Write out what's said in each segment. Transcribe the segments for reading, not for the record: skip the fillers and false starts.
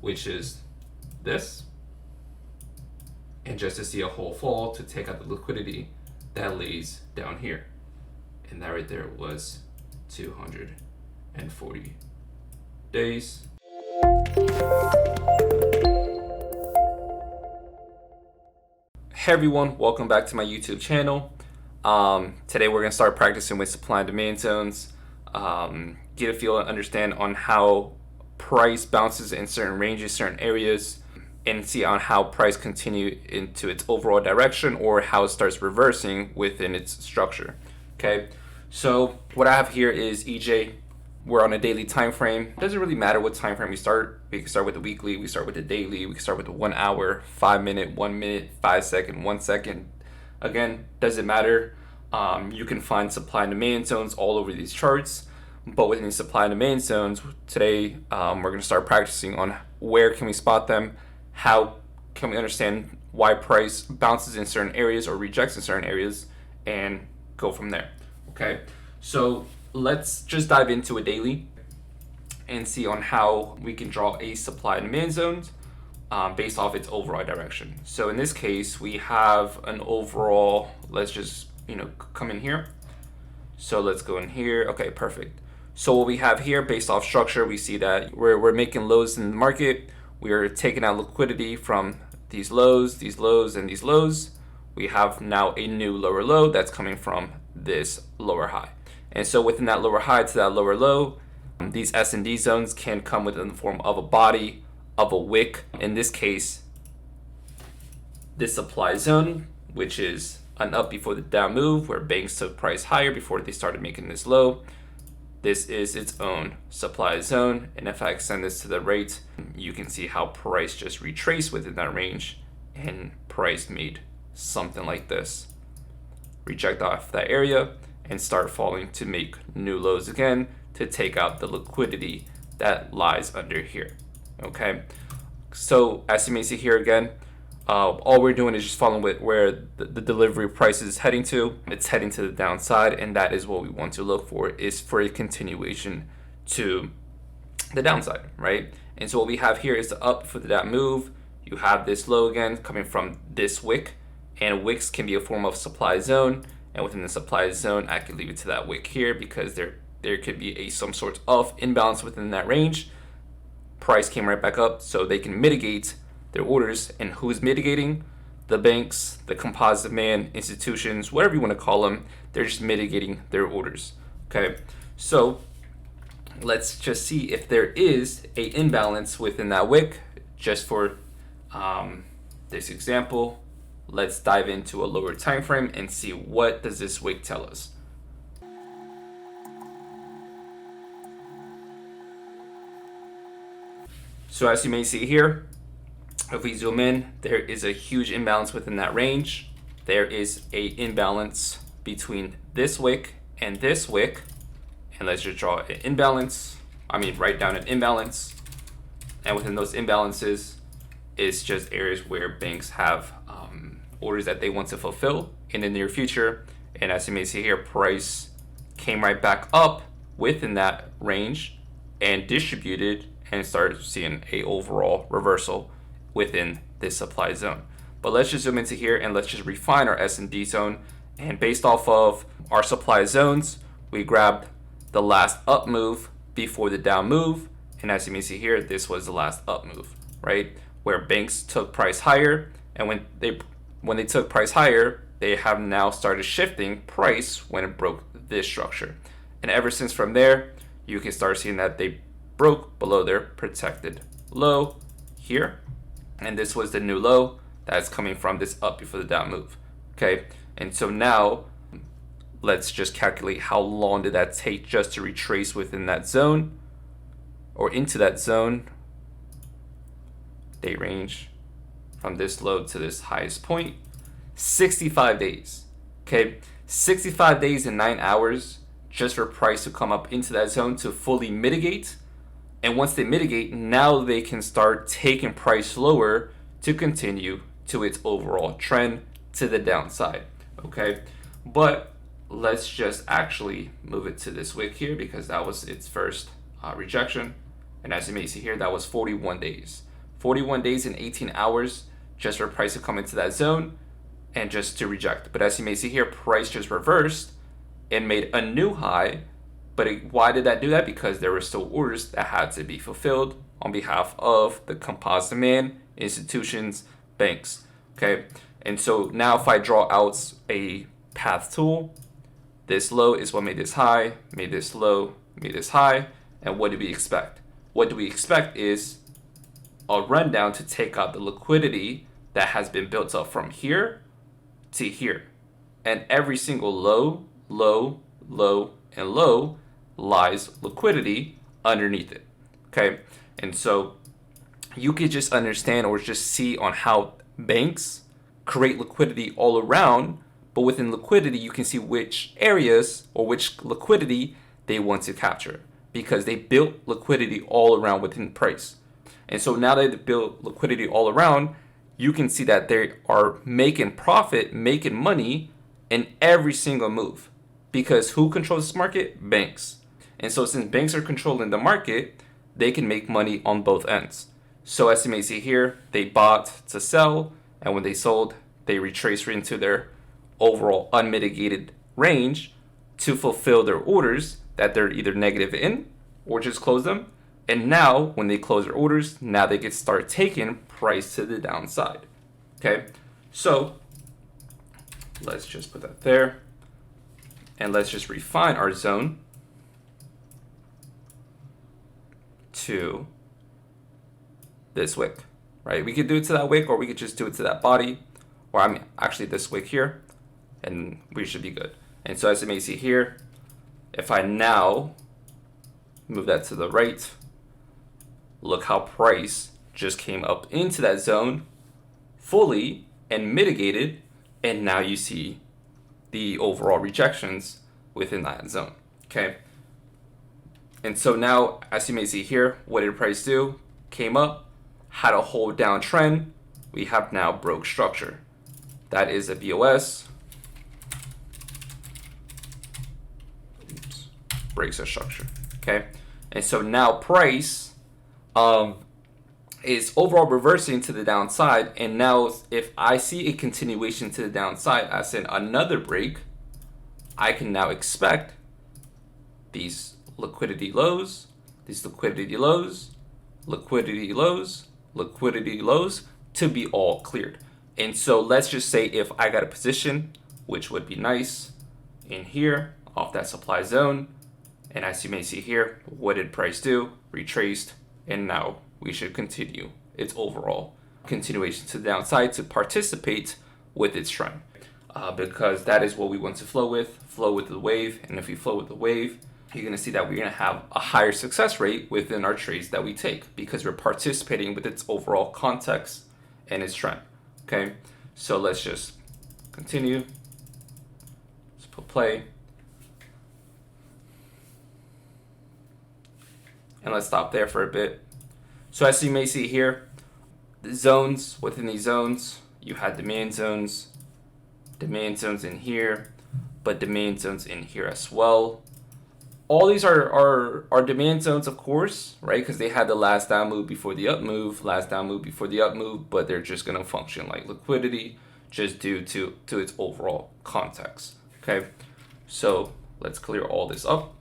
which is this, and just to see a whole fall to take out the liquidity that lays down here. And that right there was 240 days. Hey everyone, welcome back to my YouTube channel. Today we're going to start practicing with supply and demand zones, get a feel and understand on how price bounces in certain ranges, certain areas, and see on how price continue into its overall direction or how it starts reversing within its structure. Okay, so what I have here is EJ. We're on a daily time frame. It doesn't really matter what time frame we start. We can start with the weekly, we start with the daily, we can start with the 1 hour, 5 minute, 1 minute, 5 second, 1 second. Again, doesn't matter. You can find supply and demand zones all over these charts. But within the supply and demand zones, today we're going to start practicing on where can we spot them, how can we understand why price bounces in certain areas or rejects in certain areas, and go from there. Okay, so let's just dive into a daily and see on how we can draw a supply and demand zone based off its overall direction. So in this case, we have an overall, let's just come in here. So let's go in here. Okay, perfect. So what we have here based off structure, we see that we're making lows in the market. We are taking out liquidity from these lows, and these lows. We have now a new lower low that's coming from this lower high. And so within that lower high to that lower low, these S&D zones can come within the form of a body, of a wick. In this case, this supply zone, which is an up before the down move, where banks took price higher before they started making this low. This is its own supply zone, and if I extend this to the right, you can see how price just retraced within that range, and price made something like this. Reject off that area and start falling to make new lows again to take out the liquidity that lies under here. Okay, so as you may see here again, all we're doing is just following with where the delivery price is heading to. It's heading to the downside, and that is what we want to look for, is for a continuation to the downside, right? And so what we have here is the up for that move. You have this low again coming from this wick, and wicks can be a form of supply zone. And within the supply zone, I could leave it to that wick here because there could be some sort of imbalance within that range. Price came right back up, so they can mitigate their orders. And who's mitigating? The banks, the composite demand, institutions, whatever you want to call them. They're just mitigating their orders. Okay, so let's just see if there is a imbalance within that wick. Just for this example, let's dive into a lower time frame and see what does this wick tell us. So as you may see here, if we zoom in, there is a huge imbalance within that range. There is a imbalance between this wick and this wick. And let's just draw an imbalance. Write down an imbalance. And within those imbalances is just areas where banks have orders that they want to fulfill in the near future. And as you may see here, price came right back up within that range and distributed and started seeing a overall reversal within this supply zone. But let's just zoom into here and let's just refine our S&D zone. And based off of our supply zones, we grabbed the last up move before the down move. And as you may see here, this was the last up move, right? Where banks took price higher, and when they took price higher, they have now started shifting price when it broke this structure. And ever since from there, you can start seeing that they broke below their protected low here. And this was the new low that's coming from this up before the down move. Okay, and so now let's just calculate how long did that take just to retrace within that zone or into that zone. Day range from this low to this highest point, 65 days. Okay, 65 days and 9 hours just for price to come up into that zone to fully mitigate. And once they mitigate, now they can start taking price lower to continue to its overall trend to the downside. Okay, but let's just actually move it to this wick here because that was its first rejection. And as you may see here, that was 41 days. 41 days and 18 hours just for price to come into that zone and just to reject. But as you may see here, price just reversed and made a new high. But why did that do that? Because there were still orders that had to be fulfilled on behalf of the composite demand, institutions, banks. Okay, and so now if I draw out a path tool, this low is what made this high, made this low, made this high, and what do we expect? What do we expect is a rundown to take out the liquidity that has been built up from here to here. And every single low, low, low, and low lies liquidity underneath it. Okay, and so you could just understand or just see on how banks create liquidity all around, but within liquidity you can see which areas or which liquidity they want to capture, because they built liquidity all around within price. And so now that they built liquidity all around, you can see that they are making profit, making money in every single move. Because who controls this market? Banks. And so since banks are controlling the market, they can make money on both ends. So as you may see here, they bought to sell, and when they sold, they retraced into their overall unmitigated range to fulfill their orders that they're either negative in or just close them. And now when they close their orders, now they can start taking price to the downside. Okay, so let's just put that there. And let's just refine our zone to this wick, right? We could do it to that wick, or we could just do it to that body, or I mean, actually this wick here, and we should be good. And so as you may see here, if I now move that to the right, look how price just came up into that zone fully and mitigated, and now you see the overall rejections within that zone. Okay, and so now as you may see here, what did price do? Came up, had a whole downtrend. We have now broke structure. That is a BOS. Oops. Breaks a structure. Okay, and so now price is overall reversing to the downside. And now if I see a continuation to the downside, as in another break, I can now expect these liquidity lows, these liquidity lows, liquidity lows, liquidity lows to be all cleared. And so let's just say if I got a position, which would be nice, in here off that supply zone, and as you may see here, what did price do? Retraced, and now we should continue its overall continuation to the downside to participate with its trend, because that is what we want to flow with the wave. And if we flow with the wave, you're going to see that we're going to have a higher success rate within our trades that we take, because we're participating with its overall context and its trend. Okay, so let's just continue. Let's put play. And let's stop there for a bit. So as you may see here, the zones, within these zones, you had demand zones in here, but demand zones in here as well. All these are demand zones, of course, right? Because they had the last down move before the up move, but they're just going to function like liquidity just due to its overall context. Okay, so let's clear all this up.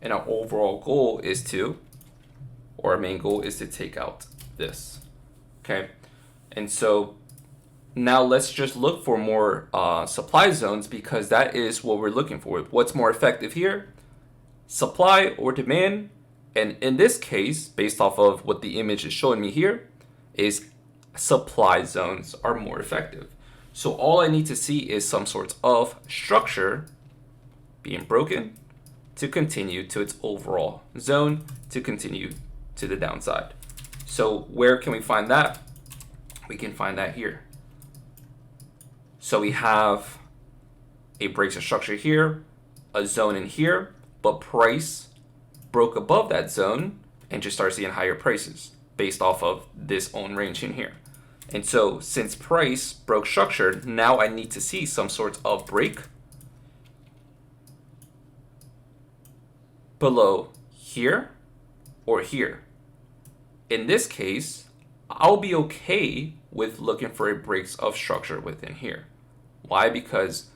And our overall goal is to, or our main goal is to take out this. Okay, and so now let's just look for more supply zones, because that is what we're looking for. What's more effective here? Supply or demand? And in this case, based off of what the image is showing me here, is supply zones are more effective. So all I need to see is some sort of structure being broken to continue to its overall zone, to continue to the downside. So where can we find that? We can find that here. So we have a breaks of structure here, a zone in here, but price broke above that zone and just started seeing higher prices based off of this own range in here. And so since price broke structure, now I need to see some sort of break below here or here. In this case, I'll be okay with looking for a breaks of structure within here. Why? Because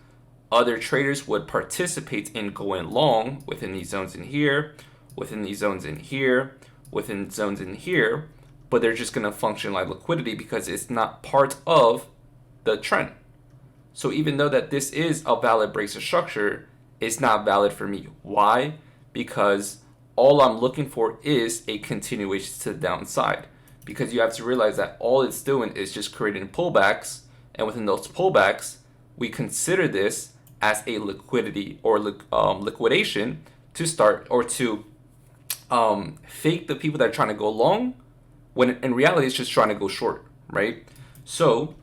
other traders would participate in going long within these zones in here, within these zones in here, within zones in here, but they're just going to function like liquidity because it's not part of the trend. So even though that this is a valid breaks of structure, it's not valid for me. Why? Because all I'm looking for is a continuation to the downside. Because you have to realize that all it's doing is just creating pullbacks, and within those pullbacks, we consider this as a liquidity or liquidation to start or to fake the people that are trying to go long, when in reality it's just trying to go short, right? So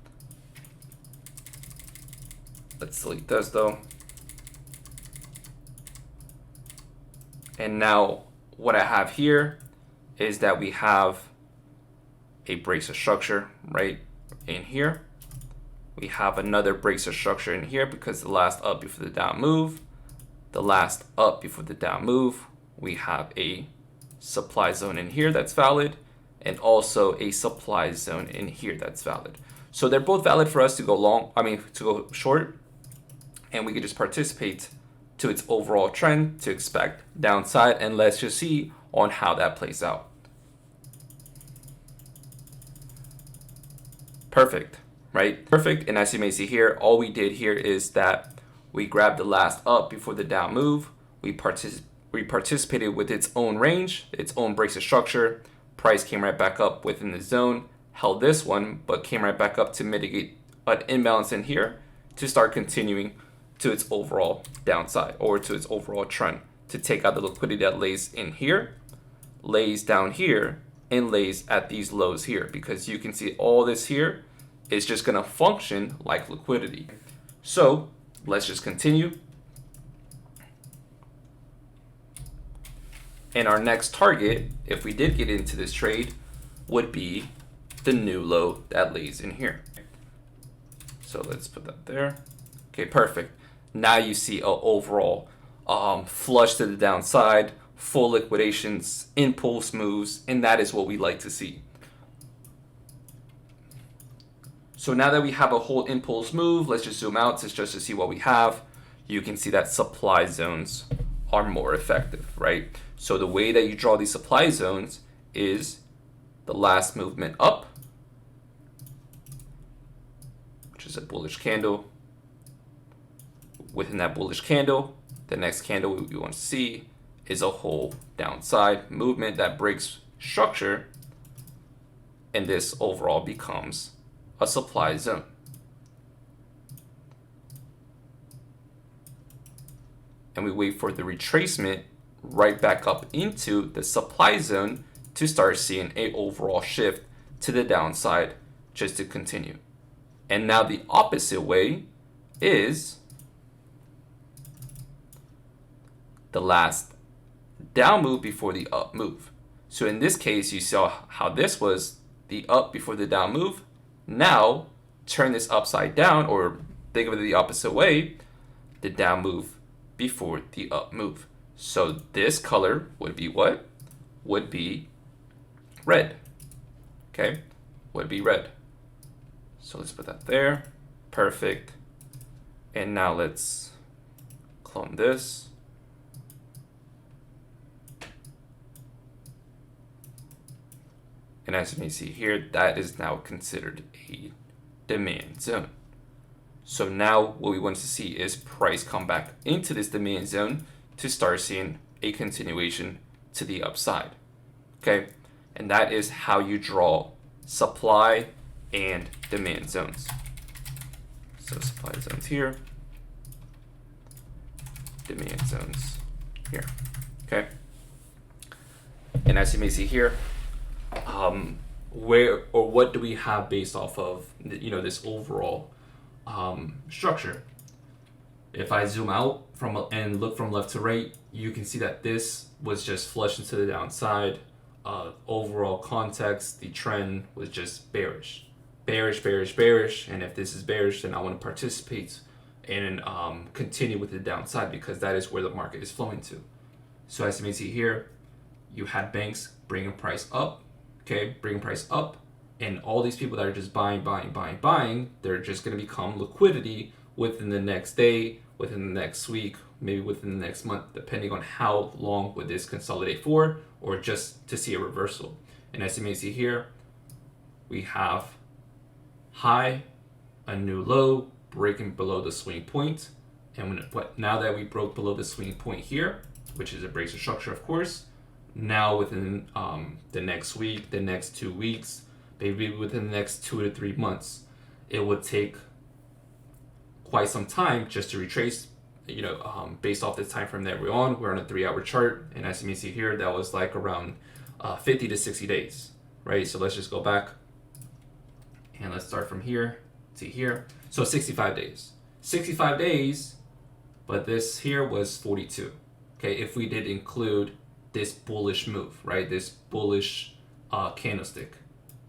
let's delete this though. And now what I have here is that we have a breaks of structure right in here. We have another breaks of structure in here because the last up before the down move, the last up before the down move, we have a supply zone in here that's valid, and also a supply zone in here that's valid. So they're both valid for us to go long, to go short, and we can just participate to its overall trend to expect downside, and let's just see on how that plays out. Perfect, right? Perfect. And as you may see here, all we did here is that we grabbed the last up before the down move. We participated with its own range, its own breaks of structure. Price came right back up within the zone, held this one, but came right back up to mitigate an imbalance in here to start continuing to its overall downside or to its overall trend to take out the liquidity that lays in here, lays down here, and lays at these lows here, because you can see all this here is just going to function like liquidity. So let's just continue. And our next target, if we did get into this trade, would be the new low that lays in here. So let's put that there. Okay, perfect. Now you see an overall flush to the downside, full liquidations, impulse moves, and that is what we like to see. So now that we have a whole impulse move, let's just zoom out just to see what we have. You can see that supply zones are more effective, right? So the way that you draw these supply zones is the last movement up, which is a bullish candle. Within that bullish candle, the next candle we want to see is a whole downside movement that breaks structure, and this overall becomes a supply zone. And we wait for the retracement right back up into the supply zone to start seeing a overall shift to the downside just to continue. And now the opposite way is the last down move before the up move. So in this case, you saw how this was the up before the down move. Now turn this upside down, or think of it the opposite way, the down move before the up move. So this color would be what? Would be red. Okay, would be red. So let's put that there. Perfect. And now let's clone this. And as you may see here, that is now considered a demand zone. So now what we want to see is price come back into this demand zone to start seeing a continuation to the upside. Okay, and that is how you draw supply and demand zones. So supply zones here, demand zones here. Okay, and as you may see here, where or what do we have based off of this overall structure? If I zoom out and look from left to right, you can see that this was just flushed into the downside. Overall context, the trend was just bearish, and if this is bearish, then I want to participate and continue with the downside, because that is where the market is flowing to. So as you may see here, you had banks bringing price up, okay, bringing price up, and all these people that are just buying, they're just going to become liquidity within the next day, within the next week, maybe within the next month, depending on how long would this consolidate for, or just to see a reversal. And as you may see here, we have high, a new low, breaking below the swing point. And now that we broke below the swing point here, which is a breaks of structure, of course, now within the next week, the next 2 weeks, maybe within the next 2 to 3 months, it would take quite some time just to retrace, based off the time frame that we're on. We're on a 3-hour chart, and as you may see here, that was like around 50 to 60 days, right? So let's just go back and let's start from here to here. So 65 days. 65 days, but this here was 42. Okay, if we did include this bullish move, right? This bullish candlestick.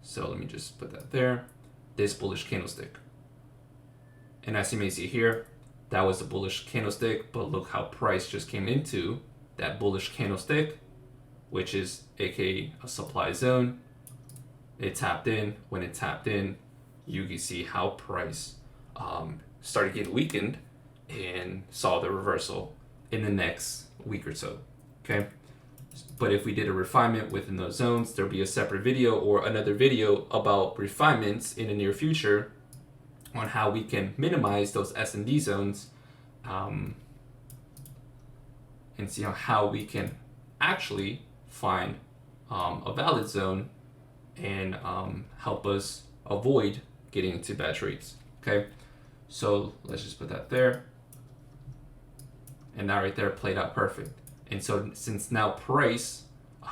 So let me just put that there. This bullish candlestick. And as you may see here, that was a bullish candlestick, but look how price just came into that bullish candlestick, which is aka a supply zone. It tapped in. When it tapped in, you can see how price started getting weakened and saw the reversal in the next week or so. Okay, but if we did a refinement within those zones, there'll be a separate video or another video about refinements in the near future on how we can minimize those S&D zones, and see how we can actually find a valid zone and help us avoid getting into bad trades. Okay, so let's just put that there, and that right there played out perfect. And so since now price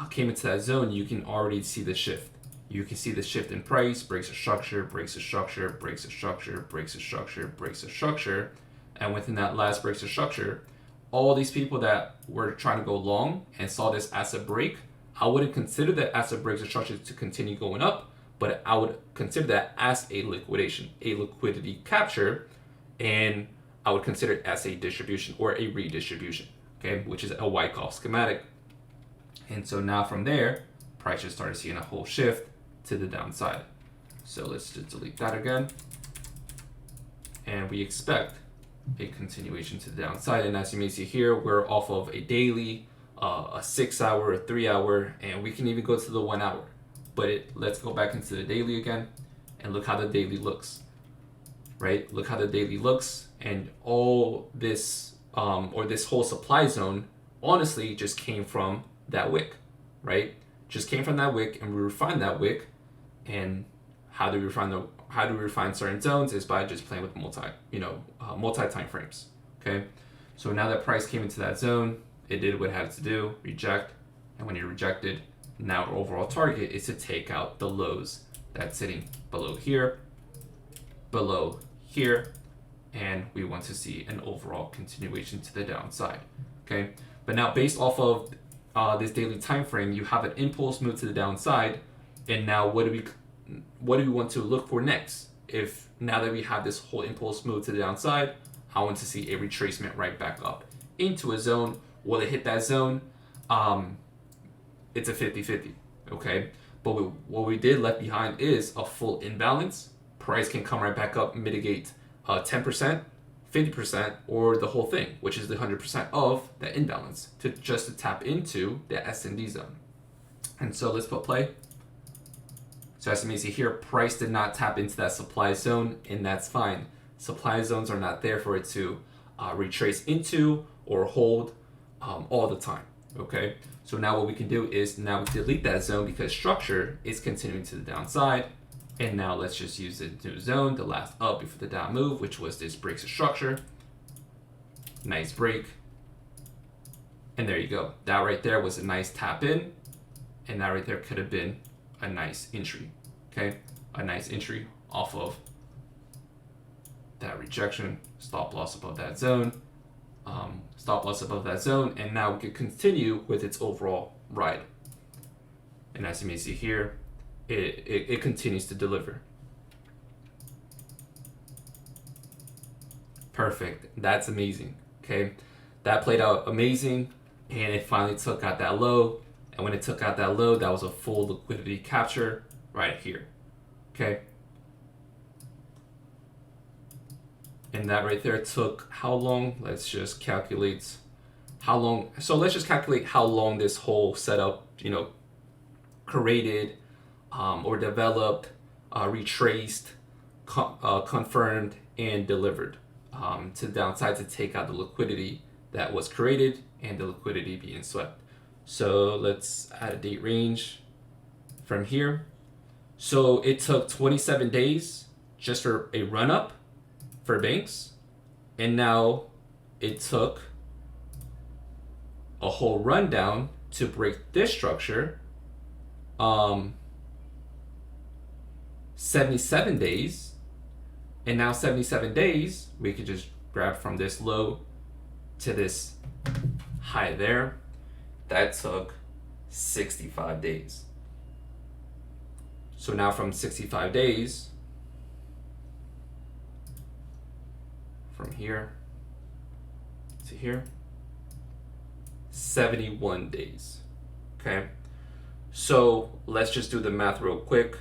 came into that zone, you can already see the shift. You can see the shift in price, breaks a structure, breaks a structure, breaks a structure, breaks a structure, breaks a structure. And within that last breaks a structure, all these people that were trying to go long and saw this asset break, I wouldn't consider that asset breaks a structure to continue going up, but I would consider that as a liquidation, a liquidity capture, and I would consider it as a distribution or a redistribution, okay, which is a Wyckoff schematic. And so now from there, price just started seeing a whole shift to the downside. So let's just delete that again. And we expect a continuation to the downside. And as you may see here, we're off of a daily, a 6 hour, a 3 hour, and we can even go to the 1 hour. But let's go back into the daily again and look how the daily looks, right? Look how the daily looks, and all this, or this whole supply zone, honestly, just came from that wick, right? Just came from that wick, and we refined that wick. And how do we refine certain zones is by just playing with multi time frames. Okay, so now that price came into that zone, it did what it had to do, reject, and when it rejected, now our overall target is to take out the lows that's sitting below here, and we want to see an overall continuation to the downside. Okay, but now based off of this daily time frame, you have an impulse move to the downside, and now what do we want to look for next? If now that we have this whole impulse move to the downside, I want to see a retracement right back up into a zone. Will it hit that zone? It's a 50-50, okay? But what we did left behind is a full imbalance. Price can come right back up, mitigate 10%, 50%, or the whole thing, which is the 100% of that imbalance, to tap into the S&D zone. And so let's put play. So as you may see here, price did not tap into that supply zone, and that's fine. Supply zones are not there for it to retrace into or hold all the time, okay? So now what we can do is now we delete that zone because structure is continuing to the downside. And now let's just use the new zone, the last up before the down move, which was this breaks of structure. Nice break. And there you go. That right there was a nice tap in. And that right there could have been a nice entry. Okay? A nice entry off of that rejection. Stop loss above that zone. And now we can continue with its overall ride. And as you may see here, it continues to deliver. Perfect. That's amazing. Okay, that played out amazing. and it finally took out that low. And when it took out that low, that was a full liquidity capture right here. Okay. And that right there took how long? Let's just calculate how long. So let's just calculate how long this whole setup, created or developed, retraced, confirmed, and delivered to the downside to take out the liquidity that was created and the liquidity being swept. So let's add a date range from here. So it took 27 days just for a run up for banks, and now it took a whole rundown to break this structure. 77 days, and now 77 days we could just grab from this low to this high there. That took 65 days. So now from 65 days, from here to here, 71 days. Okay, so let's just do the math real quick.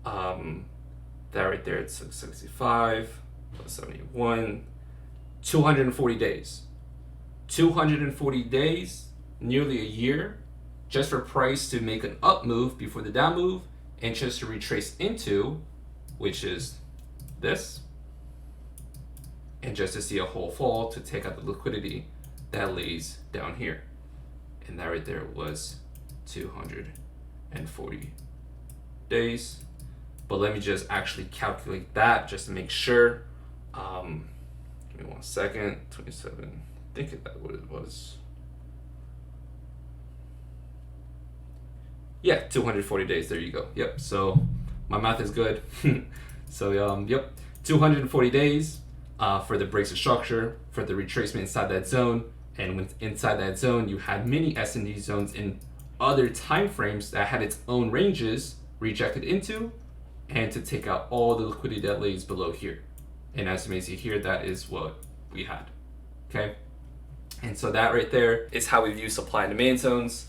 That right there, it took 65 plus 71, 240 days. 240 days, nearly a year, just for price to make an up move before the down move, and just to retrace into, which is this, and just to see a whole fall to take out the liquidity that lays down here. And that right there was 240 days. But let me just actually calculate that just to make sure. Give me 1 second. 27. I think that's what it was. Yeah, 240 days. There you go. Yep. So my math is good. So yep, 240 days for the breaks of structure, for the retracement inside that zone, and when inside that zone you had many S&D zones in other time frames that had its own ranges rejected into, and to take out all the liquidity that lays below here. And as you may see here, that is what we had. Okay. And so that right there is how we view supply and demand zones.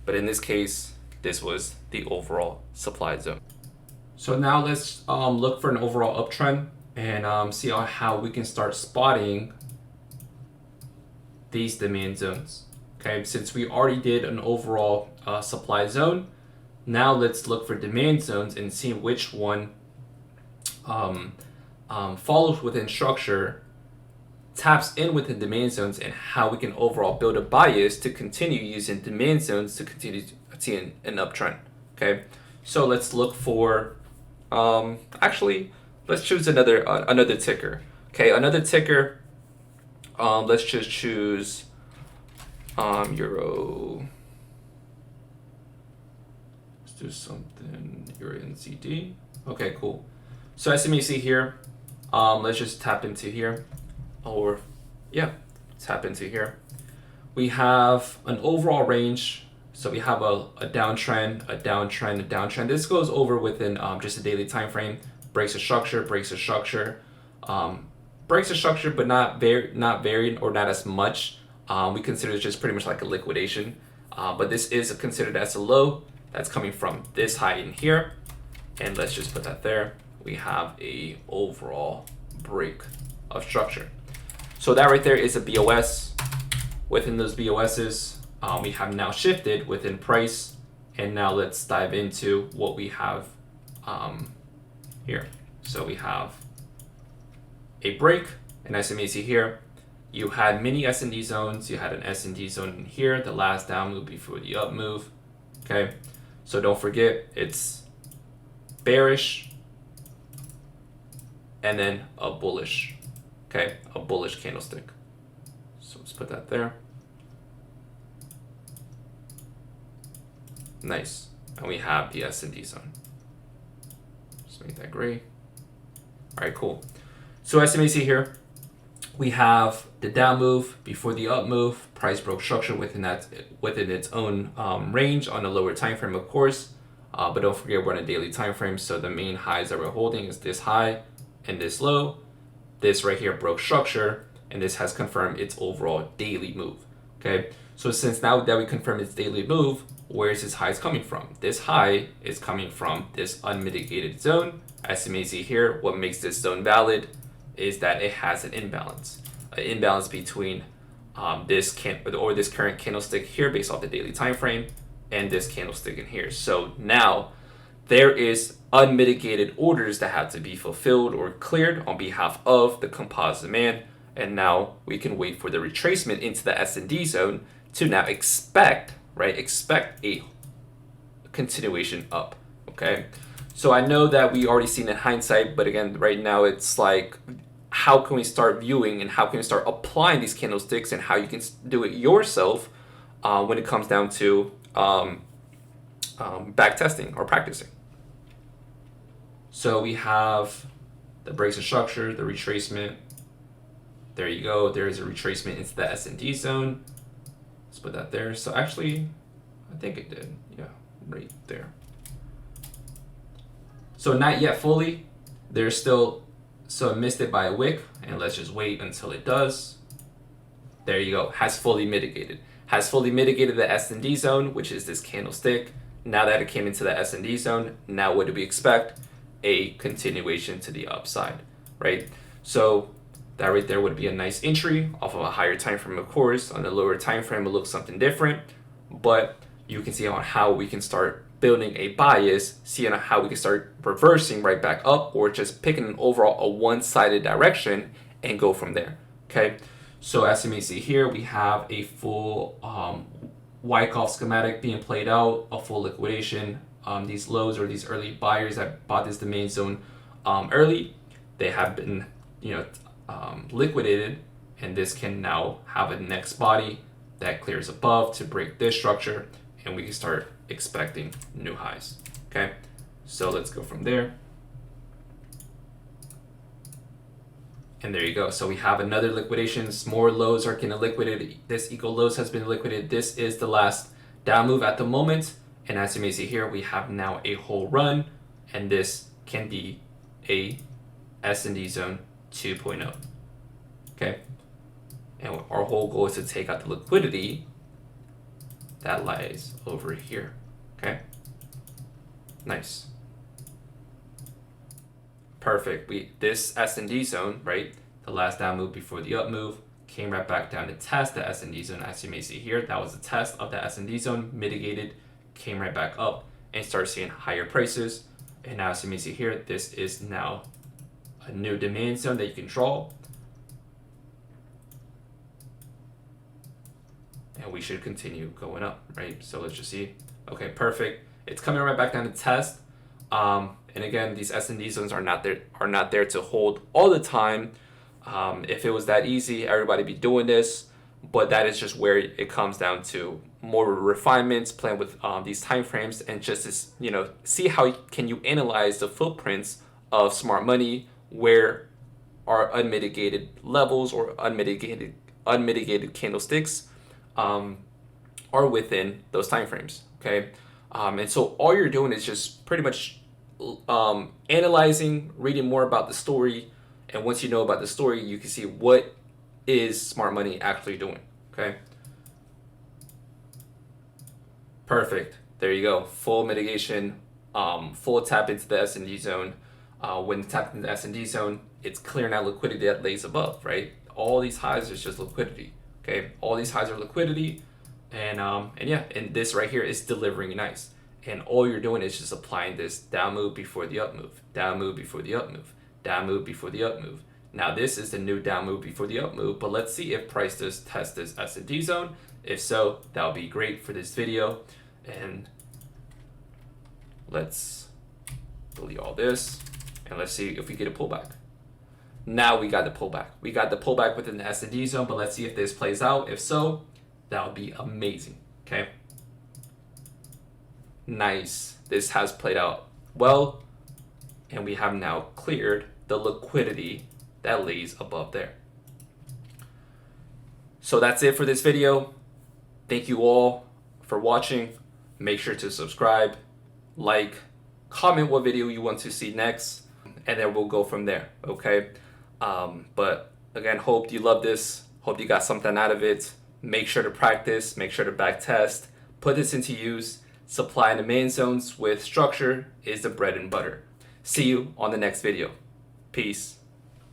But in this case, this was the overall supply zone. So now let's look for an overall uptrend and see how we can start spotting these demand zones. Okay, since we already did an overall supply zone, now let's look for demand zones and see which one follows within structure, taps in within demand zones, and how we can overall build a bias to continue using demand zones to continue seeing an uptrend. Okay, so let's look for actually let's choose another ticker. Okay, another ticker. Let's just choose Euro. Let's do something Euro NZD. Okay, cool. So as you may see here, let's just tap into here, or yeah, tap into here. We have an overall range. So we have a downtrend, a downtrend, a downtrend. This goes over within just a daily time frame. Breaks a structure, breaks a structure, breaks a structure, but not varied or not as much. We consider it just pretty much like a liquidation. But this is considered as a low that's coming from this high in here. And let's just put that there. We have a overall break of structure. So that right there is a BOS. Within those BOSs, we have now shifted within price. And now let's dive into what we have here. So we have a break, and as you may see here, you had many S&D zones. You had an S&D zone in here, the last down move before the up move. Okay, so don't forget it's bearish and then a bullish. Okay, a bullish candlestick. So let's put that there. Nice, and we have the S&D zone. Just make that gray. All right, cool. So as you may see here, we have the down move before the up move. Price broke structure within its own range on a lower time frame, of course. But don't forget we're on a daily time frame, so the main highs that we're holding is this high and this low. This right here broke structure, and this has confirmed its overall daily move. Okay, so since now that we confirm its daily move, where is this high coming from? This high is coming from this unmitigated zone. As you may see here, what makes this zone valid is that it has an imbalance between this current candlestick here based off the daily time frame and this candlestick in here. So now there is unmitigated orders that have to be fulfilled or cleared on behalf of the composite demand, and now we can wait for the retracement into the S&D zone to now expect a continuation up. Okay, so I know that we already seen in hindsight, but again, right now it's like, how can we start viewing and how can we start applying these candlesticks and how you can do it yourself when it comes down to back testing or practicing. So we have the breaks of structure, the retracement. There you go. There is a retracement into the S&D zone. Let's put that there. So actually, I think it did. Yeah, right there. So not yet fully. There's still, so it missed it by a wick, and let's just wait until it does. There you go. Has fully mitigated. Has fully mitigated the S&D zone, which is this candlestick. Now that it came into the S&D zone, now what do we expect? A continuation to the upside, right? So that right there would be a nice entry off of a higher time frame, of course. On the lower time frame, it looks something different, but you can see on how we can start building a bias, see on how we can start reversing right back up, or just picking an overall a one-sided direction and go from there. Okay, so as you may see here, we have a full Wyckoff schematic being played out, a full liquidation. These lows or these early buyers that bought this domain zone early, they have been liquidated, and this can now have a next body that clears above to break this structure, and we can start expecting new highs. Okay, so let's go from there. And there you go. So we have another liquidation. More lows are getting liquidated. This equal lows has been liquidated. This is the last down move at the moment. And as you may see here, we have now a whole run, and this can be a S&D zone 2.0. Okay, and our whole goal is to take out the liquidity that lies over here. Okay, nice, perfect. This S&D zone, right, the last down move before the up move, came right back down to test the S&D zone. As you may see here, that was a test of the S&D zone, mitigated, came right back up and start seeing higher prices. And now as you may see here, this is now a new demand zone that you can draw, and we should continue going up, right? So let's just see. Okay, perfect. It's coming right back down to test. And again, these S&D zones are not there to hold all the time. If it was that easy, everybody be doing this, but that is just where it comes down to more refinements, playing with these time frames, and just this, see how can you analyze the footprints of smart money, where our unmitigated levels or unmitigated candlesticks are within those time frames. Okay, and so all you're doing is just pretty much analyzing, reading more about the story, and once you know about the story, you can see what is smart money actually doing. Okay, perfect. There you go. Full mitigation, full tap into the S&D zone. When tapped into the S&D zone, it's clearing out liquidity that lays above, right? All these highs is just liquidity. Okay, all these highs are liquidity, and yeah, and this right here is delivering nice. And all you're doing is just applying this down move before the up move, down move before the up move, down move before the up move. Now this is the new down move before the up move, but let's see if price does test this S&D zone. If so, that would be great for this video. And let's delete all this, and let's see if we get a pullback. Now we got the pullback. We got the pullback within the S&D zone, but let's see if this plays out. If so, that would be amazing. Okay. Nice. This has played out well, and we have now cleared the liquidity that lays above there. So that's it for this video. Thank you all for watching. Make sure to subscribe, like, comment what video you want to see next, and then we'll go from there. Okay. But again, hope you love this. Hope you got something out of it. Make sure to practice, make sure to back test, put this into use. Supply and demand zones with structure is the bread and butter. See you on the next video. Peace.